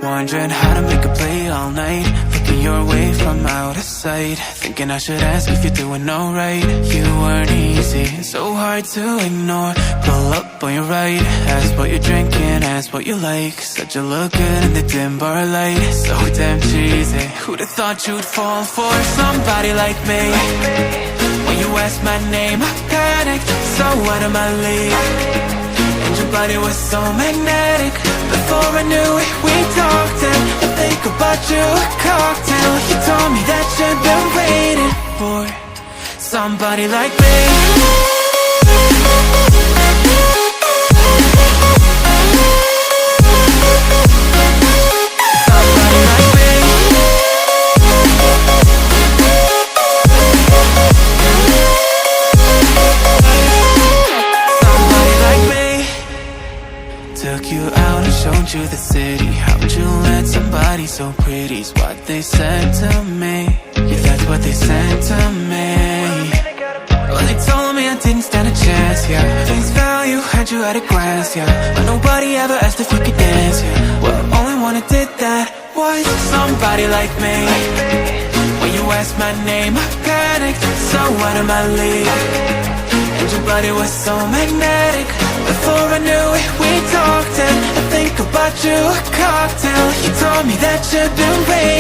Wondering how to make a play all night, looking your way from out of sight, thinking I should ask if you're doing alright. You weren't easy, so hard to ignore. Pull up on your right, ask what you're drinking, ask what you like. Said you look good in the dim bar light, so damn cheesy. Who'd have thought you'd fall for somebody like me? When you asked my name, I panicked, so out of my league. And your body was so magnetic. Before I knew it, we talked, and I think about you a cocktail. You told me that you've been waiting for somebody like me. Somebody like me. Somebody like me. Took you out and showed you the city. How'd you let somebody so pretty's what they said to me? Yeah, that's what they said to me. Well, they told me I didn't stand a chance, yeah. Face value, had you at a glance, yeah. But nobody ever asked if you could dance, yeah. Well, only one who did that was somebody like me. When you asked my name, I panicked, so out of my league. And your body was so magnetic. Before I knew it, we talked, and I think about you a cocktail. You told me that you've been waiting